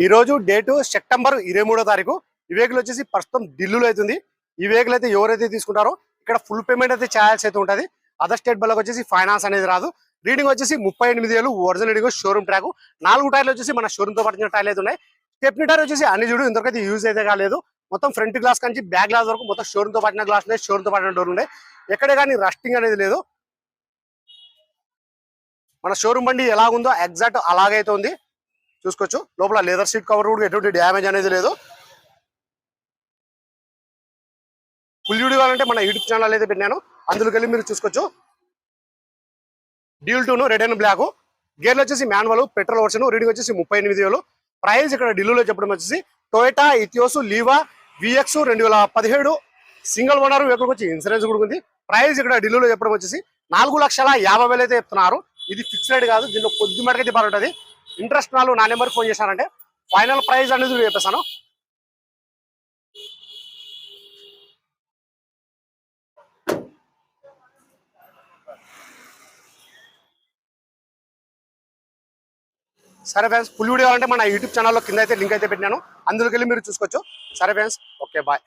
ఈ రోజు date September 23వ తారీఖు. ఈ వెహికల్ వచ్చేసి ప్రస్తుతం ఢిల్లీలో అవుతుంది. ఈ వెహికల్ అయితే ఎవరైతే తీసుకుంటారో ఇక్కడ ఫుల్ పేమెంట్ అయితే చేయాల్సి అయితే ఉంటుంది. అదర్ స్టేట్ బల్లకు వచ్చేసి ఫైనాన్స్ అనేది రాదు. రీడింగ్ వచ్చేసి 38,000 ఒరిజినల్ రీడింగ్, షోరూమ్ ట్రాక్. 4 టైర్లు వచ్చేసి మన షోరూమ్ తో పట్టిన టైర్లు అయితే ఉన్నాయి. స్టెప్నీ టైర్ వచ్చేసి అన్ని చూడు ఇంతవరకు యూజ్ అయితే కాలేదు. మొత్తం ఫ్రంట్ గ్లాస్ నుంచి బ్యాక్ గ్లాస్ వరకు మొత్తం షోరూమ్ తో పట్టిన గ్లాస్ ఉన్నాయి, షోరూమ్ తో పట్టిన డోర్ ఉన్నాయి. ఎక్కడే కానీ రస్టింగ్ అనేది లేదు. మన షోరూమ్ బండి ఎలా ఉందో ఎగ్జాక్ట్ అలాగైతే ఉంది, చూసుకోవచ్చు. లోపల లెదర్ సీట్ కవర్ కూడా ఎటువంటి డ్యామేజ్ అనేది లేదు. ఫుల్ వీడియో కావాలంటే మన యూట్యూబ్ ఛానల్ అయితే పెట్టాను, అందులోకి వెళ్ళి మీరు చూసుకోవచ్చు. Dual 2 red and black. గేర్లు వచ్చేసి మాన్యువల్, పెట్రోల్ వర్షన్. రీడింగ్ వచ్చేసి 38,000. ప్రైస్ ఇక్కడ ఢిల్లీలో చెప్పడం వచ్చేసి Toyota Etios Liva VX 2017 single owner vehicle వచ్చి ఇన్సూరెన్స్ కూడా ఉంది. ప్రైస్ ఇక్కడ ఢిల్లీలో చెప్పడం వచ్చేసి 4,50,000 అయితే చెప్తున్నారు. ఇది ఫిక్స్డ్ రేట్ కాదు, దీనిలో కొద్ది మటుకైతే బాగుంటుంది. ఇంట్రెస్ట్ వాళ్ళు నా నెంబర్ ఫోన్ చేశారంటే ఫైనల్ ప్రైస్ అనేది చెప్పేస్తాను. సరే ఫ్రెండ్స్, ఫుల్ వీడియో కావాలంటే మన యూట్యూబ్ ఛానల్లో కింద అయితే లింక్ అయితే పెట్టినాను, అందులోకి వెళ్ళి మీరు చూసుకోవచ్చు. సరే ఫ్రెండ్స్, ఓకే బాయ్.